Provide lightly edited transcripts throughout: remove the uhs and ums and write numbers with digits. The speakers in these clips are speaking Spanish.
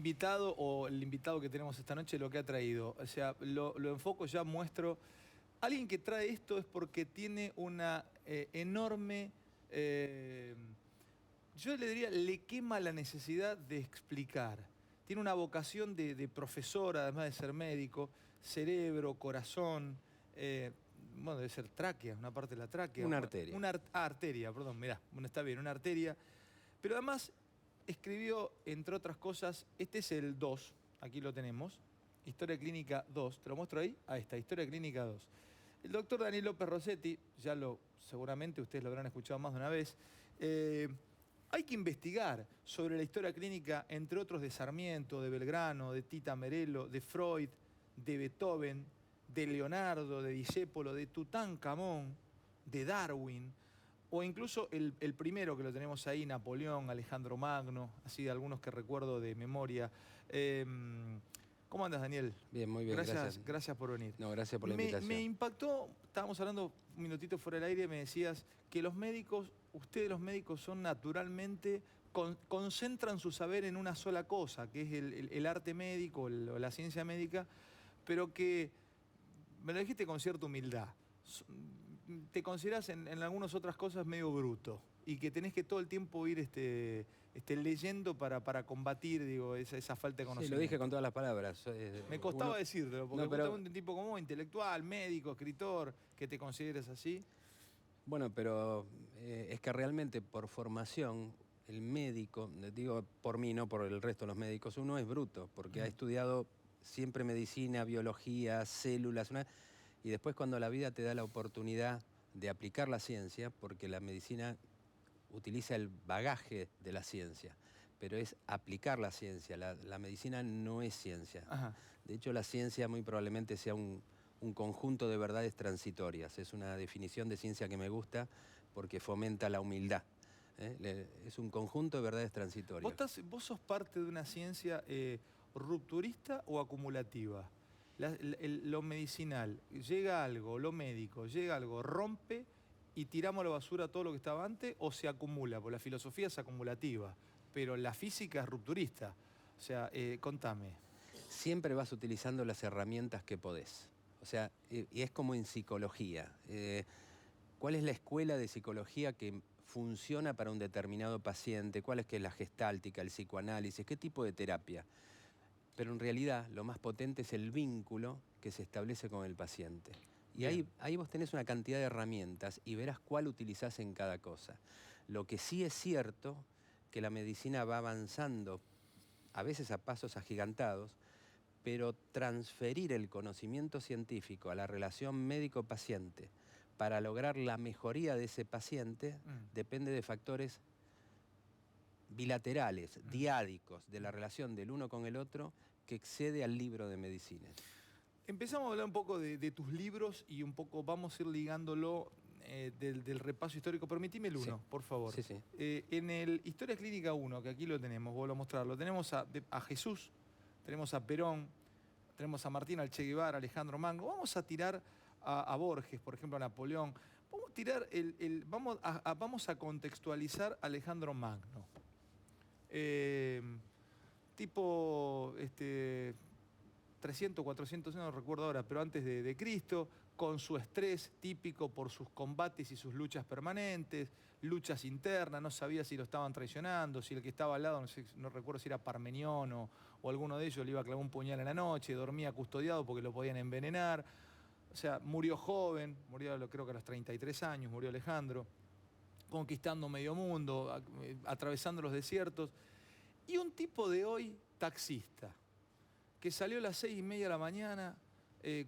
invitado o el invitado que tenemos esta noche lo que ha traído. O sea, lo enfoco, ya muestro. Alguien que trae esto es porque tiene una enorme... yo le diría, le quema la necesidad de explicar. Tiene una vocación de profesor, además de ser médico, cerebro, corazón, bueno, debe ser tráquea, una parte de la tráquea. Una arteria. Arteria, perdón, mirá, bueno, está bien, una arteria. Pero además escribió, entre otras cosas, este es el 2, aquí lo tenemos, Historia Clínica 2, te lo muestro ahí, ahí está, Historia Clínica 2. El doctor Daniel López Rossetti, seguramente ustedes lo habrán escuchado más de una vez, hay que investigar sobre la historia clínica, entre otros, de Sarmiento, de Belgrano, de Tita Merello, de Freud, de Beethoven, de Leonardo, de Discépolo, de Tutankamón, de Darwin, o incluso el primero que lo tenemos ahí, Napoleón, Alejandro Magno, así de algunos que recuerdo de memoria. ¿Cómo andas, Daniel? Bien, muy bien, gracias. Gracias por venir. No, gracias por la invitación. Me impactó, estábamos hablando un minutito fuera del aire, me decías que los médicos, ustedes los médicos son naturalmente, concentran su saber en una sola cosa, que es el arte médico o la ciencia médica, pero que, me lo dijiste con cierta humildad, te consideras en algunas otras cosas medio bruto y que tenés que todo el tiempo ir leyendo para combatir, digo, esa falta de conocimiento. Sí, lo dije con todas las palabras. Me costaba decirlo, porque no, pero, un tipo como intelectual, médico, escritor, que te consideres así. Bueno, pero es que realmente por formación, el médico, digo por mí, no por el resto de los médicos, uno es bruto, porque ha estudiado siempre medicina, biología, células, y después cuando la vida te da la oportunidad de aplicar la ciencia, porque la medicina utiliza el bagaje de la ciencia, pero es aplicar la ciencia. La medicina no es ciencia. Ajá. De hecho, la ciencia muy probablemente sea un conjunto de verdades transitorias. Es una definición de ciencia que me gusta porque fomenta la humildad. Es un conjunto de verdades transitorias. ¿Vos sos parte de una ciencia rupturista o acumulativa? Lo medicinal, llega algo, lo médico, llega algo, rompe y tiramos a la basura todo lo que estaba antes, o se acumula, porque la filosofía es acumulativa, pero la física es rupturista. O sea, contame. Siempre vas utilizando las herramientas que podés. O sea, y es como en psicología. ¿Cuál es la escuela de psicología que funciona para un determinado paciente? ¿Cuál es que es la gestáltica, el psicoanálisis? ¿Qué tipo de terapia? Pero en realidad lo más potente es el vínculo que se establece con el paciente. Y ahí vos tenés una cantidad de herramientas y verás cuál utilizás en cada cosa. Lo que sí es cierto, que la medicina va avanzando, a veces a pasos agigantados, pero transferir el conocimiento científico a la relación médico-paciente para lograr la mejoría de ese paciente depende de factores bilaterales, diádicos, de la relación del uno con el otro, que excede al libro de medicina. Empezamos a hablar un poco de tus libros y un poco vamos a ir ligándolo del repaso histórico. Permitime el 1, por favor. Sí, sí. En el Historia Clínica 1, que aquí lo tenemos, vuelvo a mostrarlo, tenemos a Jesús, tenemos a Perón, tenemos a Martín, al Che Guevara, Alejandro Magno. Vamos a tirar a Borges, por ejemplo, a Napoleón. Vamos a tirar vamos a contextualizar a Alejandro Magno. Tipo 300, 400 años, no recuerdo ahora, pero antes de Cristo, con su estrés típico por sus combates y sus luchas permanentes, luchas internas, no sabía si lo estaban traicionando, si el que estaba al lado, no recuerdo si era Parmenión o alguno de ellos, le iba a clavar un puñal en la noche, dormía custodiado porque lo podían envenenar. O sea, murió joven, murió creo que a los 33 años, murió Alejandro, conquistando medio mundo, atravesando los desiertos. Y un tipo de hoy, taxista, que salió a las 6:30 de la mañana,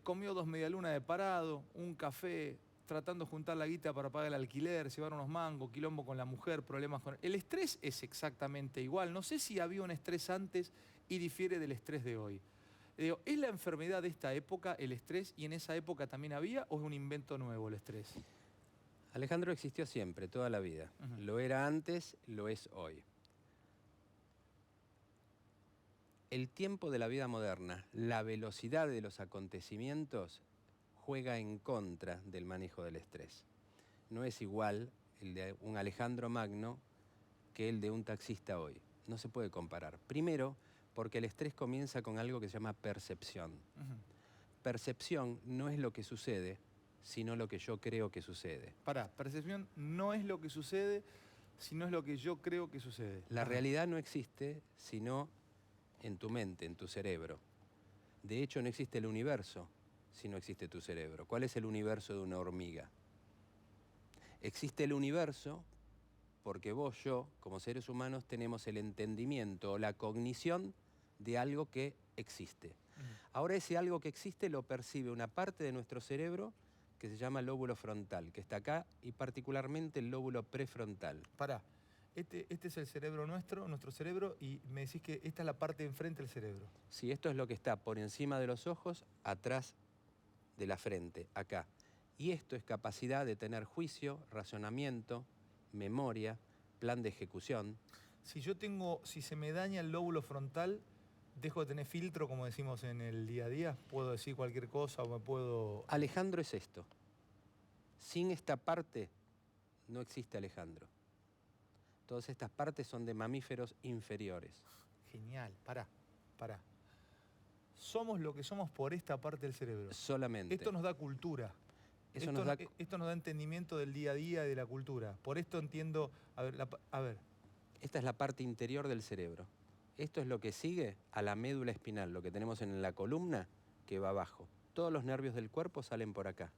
comió 2 medialunas de parado, un café, tratando de juntar la guita para pagar el alquiler, llevar unos mangos, quilombo con la mujer, problemas con... El estrés es exactamente igual. No sé si había un estrés antes y difiere del estrés de hoy. ¿Es la enfermedad de esta época el estrés y en esa época también había o es un invento nuevo el estrés? Alejandro existió siempre, toda la vida. Lo era antes, lo es hoy. El tiempo de la vida moderna, la velocidad de los acontecimientos, juega en contra del manejo del estrés. No es igual el de un Alejandro Magno que el de un taxista hoy. No se puede comparar. Primero, Porque el estrés comienza con algo que se llama percepción. Ujú. Percepción no es lo que sucede, sino lo que yo creo que sucede. Pará, percepción no es lo que sucede, sino es lo que yo creo que sucede. La Ajá. realidad no existe sino en tu mente, en tu cerebro. De hecho, no existe el universo si no existe tu cerebro. ¿Cuál es el universo de una hormiga? Existe el universo porque vos, yo, como seres humanos, tenemos el entendimiento o la cognición de algo que existe. Ujú. Ahora ese algo que existe lo percibe una parte de nuestro cerebro que se llama lóbulo frontal, que está acá, y particularmente el lóbulo prefrontal. Pará, este es el cerebro nuestro cerebro, y me decís que esta es la parte de enfrente del cerebro. Sí, esto es lo que está por encima de los ojos, atrás de la frente, acá. Y esto es capacidad de tener juicio, razonamiento, memoria, plan de ejecución. Si se me daña el lóbulo frontal, dejo de tener filtro, como decimos en el día a día. Puedo decir cualquier cosa o me puedo... Alejandro es esto. Sin esta parte no existe Alejandro. Todas estas partes son de mamíferos inferiores. Genial, pará. Somos lo que somos por esta parte del cerebro. Solamente. Esto nos da cultura. Eso nos da... Esto nos da entendimiento del día a día y de la cultura. Por esto entiendo... A ver. Esta es la parte interior del cerebro. Esto es lo que sigue a la médula espinal, lo que tenemos en la columna que va abajo. Todos los nervios del cuerpo salen por acá.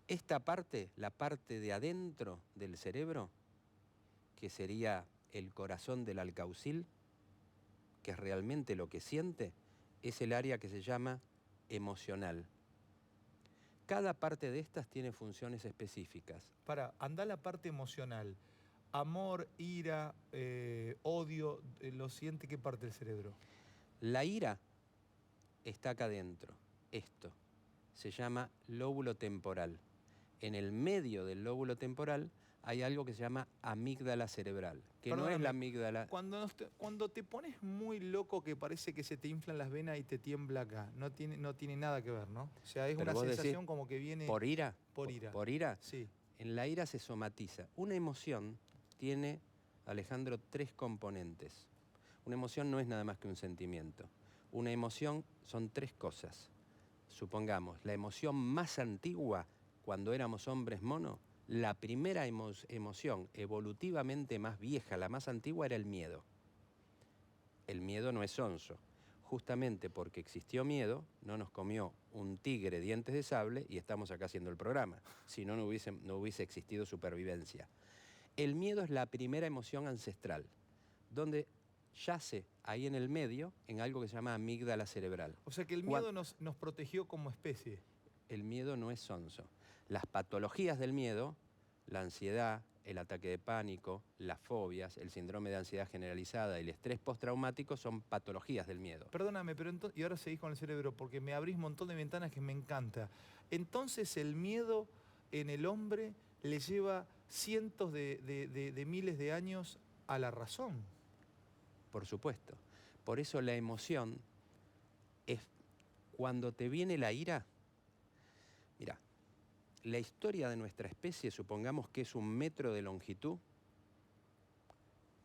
Esta parte, la parte de adentro del cerebro, que sería el corazón del alcaucil, que es realmente lo que siente, es el área que se llama emocional. Cada parte de estas tiene funciones específicas. Anda la parte emocional. Amor, ira, odio, ¿lo siente qué parte del cerebro? La ira está acá adentro. Esto se llama lóbulo temporal. En el medio del lóbulo temporal hay algo que se llama amígdala cerebral, que no es la amígdala... Cuando te pones muy loco, que parece que se te inflan las venas y te tiembla acá, no tiene nada que ver, ¿no? O sea, es Pero una vos sensación decís, como que viene... ¿por ira? Por ira. ¿Por ira? Sí. En la ira se somatiza. Una emoción tiene, Alejandro, 3 componentes. Una emoción no es nada más que un sentimiento. Una emoción son 3 cosas. Supongamos, la emoción más antigua, cuando éramos hombres mono, la primera emoción evolutivamente más vieja, la más antigua, era el miedo. El miedo no es sonso. Justamente porque existió miedo, no nos comió un tigre dientes de sable y estamos acá haciendo el programa. Si no, no hubiese existido supervivencia. El miedo es la primera emoción ancestral, donde yace ahí en el medio en algo que se llama amígdala cerebral. O sea que el miedo nos protegió como especie. El miedo no es sonso. Las patologías del miedo, la ansiedad, el ataque de pánico, las fobias, el síndrome de ansiedad generalizada y el estrés postraumático son patologías del miedo. Perdóname, pero y ahora seguís con el cerebro porque me abrís un montón de ventanas que me encanta. Entonces el miedo en el hombre le lleva cientos de miles de años a la razón. Por supuesto. Por eso la emoción es cuando te viene la ira. Mira, la historia de nuestra especie, supongamos que es 1 metro de longitud,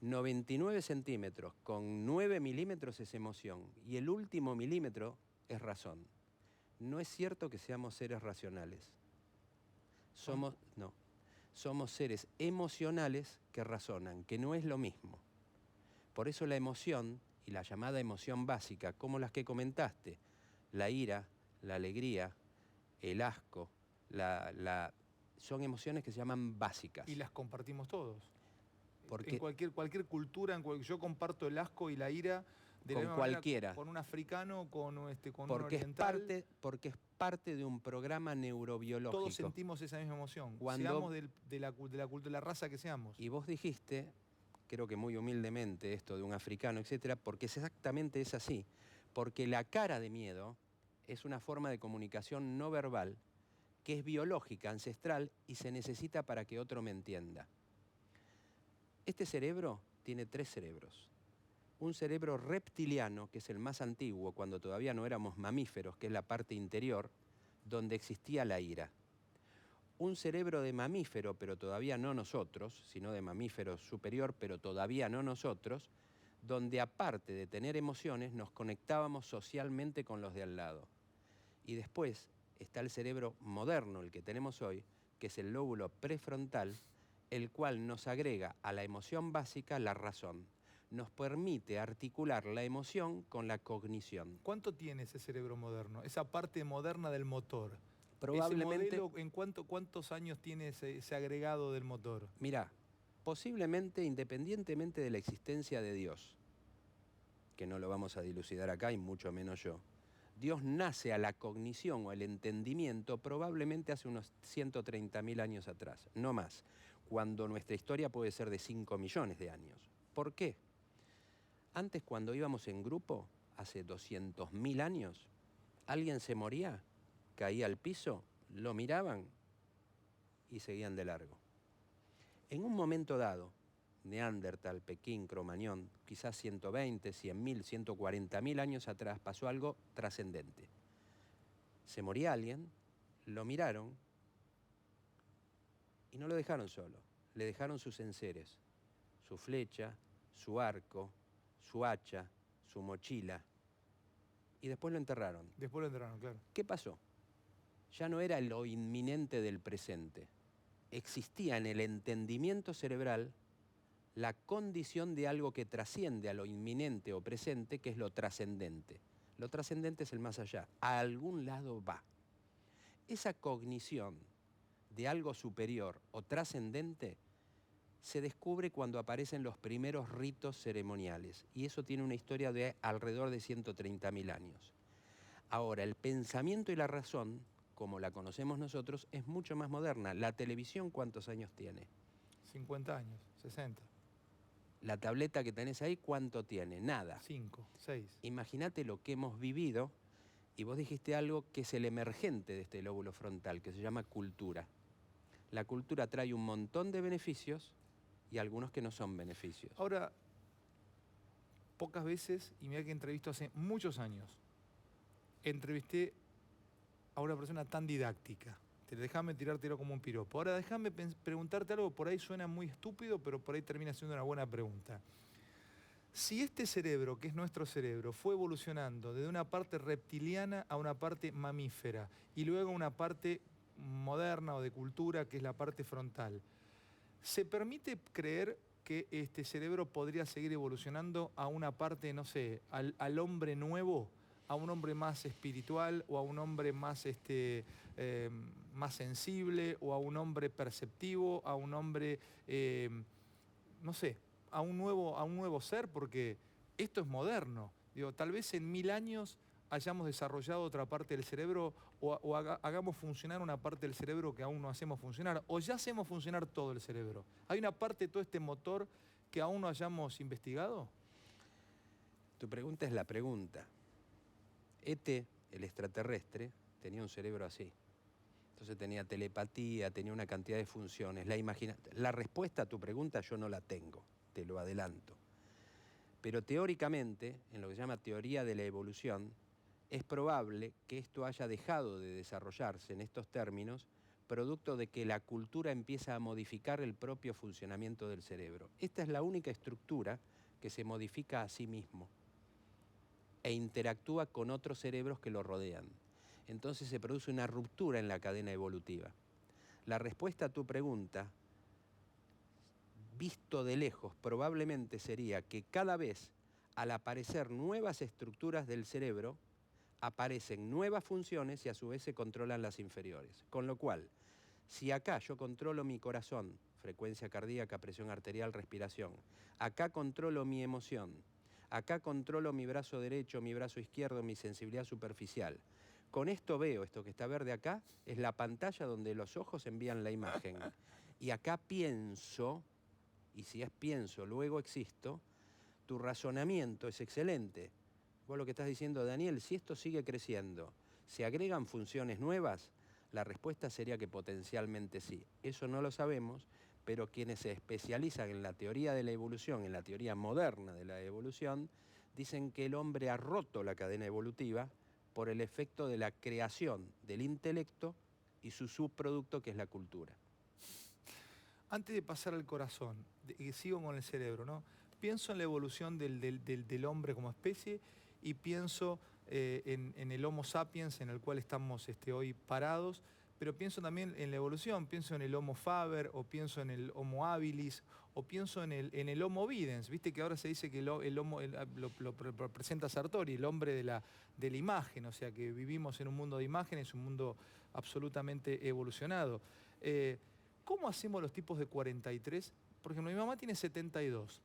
99 centímetros con 9 milímetros es emoción y el último milímetro es razón. No es cierto que seamos seres racionales. Somos seres emocionales que razonan, que no es lo mismo. Por eso la emoción, y la llamada emoción básica, como las que comentaste, la ira, la alegría, el asco, son emociones que se llaman básicas. Y las compartimos todos. Porque en cualquier cultura, yo comparto el asco y la ira de con la misma cualquiera. Manera, con un africano, con un oriental. Porque es parte de un programa neurobiológico. Todos sentimos esa misma emoción, seamos de la raza que seamos. Y vos dijiste, creo que muy humildemente, esto de un africano, etcétera, porque exactamente es así. Porque la cara de miedo es una forma de comunicación no verbal que es biológica, ancestral, y se necesita para que otro me entienda. Este cerebro tiene 3 cerebros. Un cerebro reptiliano, que es el más antiguo, cuando todavía no éramos mamíferos, que es la parte interior, donde existía la ira. Un cerebro de mamífero, pero todavía no nosotros, sino de mamífero superior, pero todavía no nosotros, donde aparte de tener emociones, nos conectábamos socialmente con los de al lado. Y después está el cerebro moderno, el que tenemos hoy, que es el lóbulo prefrontal, el cual nos agrega a la emoción básica la razón. Nos permite articular la emoción con la cognición. ¿Cuánto tiene ese cerebro moderno? Esa parte moderna del motor. Probablemente, ¿Ese modelo en cuántos años tiene ese agregado del motor? mirá, posiblemente independientemente de la existencia de Dios, que no lo vamos a dilucidar acá y mucho menos yo, Dios nace a la cognición o al entendimiento probablemente hace unos 130.000 años atrás, no más, cuando nuestra historia puede ser de 5 millones de años. ¿Por qué? Antes, cuando íbamos en grupo, hace 200.000 años, alguien se moría, caía al piso, lo miraban y seguían de largo. En un momento dado, Neandertal, Pekín, Cromañón, quizás 120, 100.000, 140.000 años atrás, pasó algo trascendente. Se moría alguien, lo miraron y no lo dejaron solo. Le dejaron sus enseres, su flecha, su arco, su hacha, su mochila, y después lo enterraron. Después lo enterraron, claro. ¿Qué pasó? Ya no era lo inminente del presente. Existía en el entendimiento cerebral la condición de algo que trasciende a lo inminente o presente, que es lo trascendente. Lo trascendente es el más allá. A algún lado va. Esa cognición de algo superior o trascendente se descubre cuando aparecen los primeros ritos ceremoniales. Y eso tiene una historia de alrededor de 130.000 años. Ahora, el pensamiento y la razón, como la conocemos nosotros, es mucho más moderna. La televisión, ¿cuántos años tiene? 50 años, 60. La tableta que tenés ahí, ¿cuánto tiene? Nada. 5, 6. Imagínate lo que hemos vivido, y vos dijiste algo que es el emergente de este lóbulo frontal, que se llama cultura. La cultura trae un montón de beneficios y algunos que no son beneficios. Ahora, pocas veces, y mira que entrevisto hace muchos años, entrevisté a una persona tan didáctica. Déjame tirártelo como un piropo. Ahora déjame preguntarte algo, por ahí suena muy estúpido, pero por ahí termina siendo una buena pregunta. Si este cerebro, que es nuestro cerebro, fue evolucionando desde una parte reptiliana a una parte mamífera y luego a una parte moderna o de cultura, que es la parte frontal, ¿se permite creer que este cerebro podría seguir evolucionando a una parte, no sé, al hombre nuevo, a un hombre más espiritual o a un hombre más, más sensible o a un hombre perceptivo, a un hombre, no sé, a un nuevo ser? Porque esto es moderno. Digo, tal vez en 1000 años hayamos desarrollado otra parte del cerebro o hagamos funcionar una parte del cerebro que aún no hacemos funcionar, o ya hacemos funcionar todo el cerebro. ¿Hay una parte de todo este motor que aún no hayamos investigado? Tu pregunta es la pregunta. ET, el extraterrestre, tenía un cerebro así. Entonces tenía telepatía, tenía una cantidad de funciones. La respuesta a tu pregunta yo no la tengo, te lo adelanto. Pero teóricamente, en lo que se llama teoría de la evolución, es probable que esto haya dejado de desarrollarse en estos términos, producto de que la cultura empieza a modificar el propio funcionamiento del cerebro. Esta es la única estructura que se modifica a sí mismo e interactúa con otros cerebros que lo rodean. Entonces se produce una ruptura en la cadena evolutiva. La respuesta a tu pregunta, visto de lejos, probablemente sería que cada vez, al aparecer nuevas estructuras del cerebro, aparecen nuevas funciones y a su vez se controlan las inferiores. Con lo cual, si acá yo controlo mi corazón, frecuencia cardíaca, presión arterial, respiración, acá controlo mi emoción, acá controlo mi brazo derecho, mi brazo izquierdo, mi sensibilidad superficial. Con esto veo, esto que está verde acá, es la pantalla donde los ojos envían la imagen. Y acá pienso, y si es pienso, luego existo, tu razonamiento es excelente. Vos lo que estás diciendo, Daniel, si esto sigue creciendo, ¿se agregan funciones nuevas? La respuesta sería que potencialmente sí. Eso no lo sabemos, pero quienes se especializan en la teoría de la evolución, en la teoría moderna de la evolución, dicen que el hombre ha roto la cadena evolutiva por el efecto de la creación del intelecto y su subproducto, que es la cultura. Antes de pasar al corazón, sigo con el cerebro, ¿no? Pienso en la evolución del hombre como especie y pienso en el Homo sapiens en el cual estamos hoy parados, pero pienso también en la evolución, pienso en el Homo faber, o pienso en el Homo habilis, o pienso en el Homo videns. Viste que ahora se dice que el Homo lo presenta Sartori, el hombre de la imagen, o sea que vivimos en un mundo de imágenes, un mundo absolutamente evolucionado. ¿Cómo hacemos los tipos de 43? Por ejemplo, mi mamá tiene 72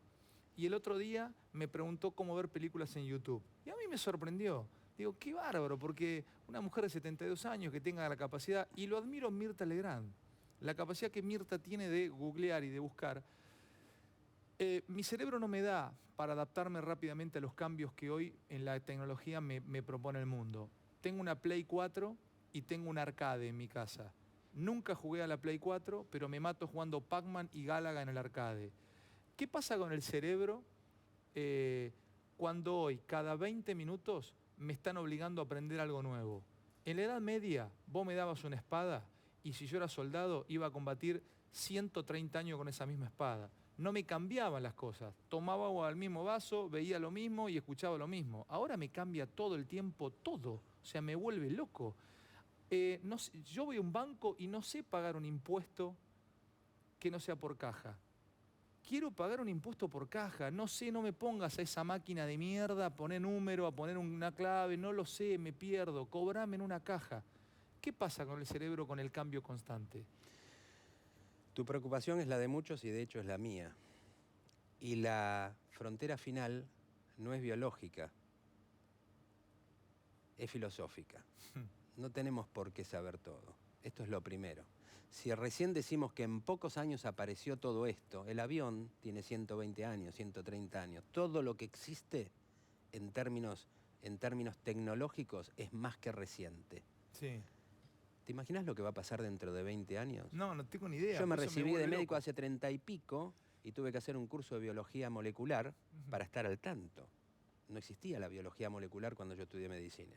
y el otro día me preguntó cómo ver películas en YouTube. Y a mí me sorprendió. Digo, qué bárbaro, porque una mujer de 72 años que tenga la capacidad, y lo admiro en Mirta Legrand, la capacidad que Mirta tiene de googlear y de buscar. Mi cerebro no me da para adaptarme rápidamente a los cambios que hoy en la tecnología me propone el mundo. Tengo una Play 4 y tengo un arcade en mi casa. Nunca jugué a la Play 4, pero me mato jugando Pac-Man y Galaga en el arcade. ¿Qué pasa con el cerebro cuando hoy, cada 20 minutos, me están obligando a aprender algo nuevo? En la Edad Media, vos me dabas una espada y si yo era soldado, iba a combatir 130 años con esa misma espada. No me cambiaban las cosas. Tomaba agua al mismo vaso, veía lo mismo y escuchaba lo mismo. Ahora me cambia todo el tiempo, todo. O sea, me vuelve loco. No sé, yo voy a un banco y no sé pagar un impuesto que no sea por caja. Quiero pagar un impuesto por caja, no sé, no me pongas a esa máquina de mierda a poner número, a poner una clave, no lo sé, me pierdo, cobrame en una caja. ¿Qué pasa con el cerebro con el cambio constante? Tu preocupación es la de muchos y de hecho es la mía. Y la frontera final no es biológica, es filosófica. No tenemos por qué saber todo. Esto es lo primero. Si recién decimos que en pocos años apareció todo esto, el avión tiene 120 años, 130 años. Todo lo que existe en términos tecnológicos es más que reciente. Sí. ¿Te imaginas lo que va a pasar dentro de 20 años? No, no tengo ni idea. Yo me por eso recibí de vuelve médico loco. hace 30 y pico y tuve que hacer un curso de biología molecular para estar al tanto. No existía la biología molecular cuando yo estudié medicina.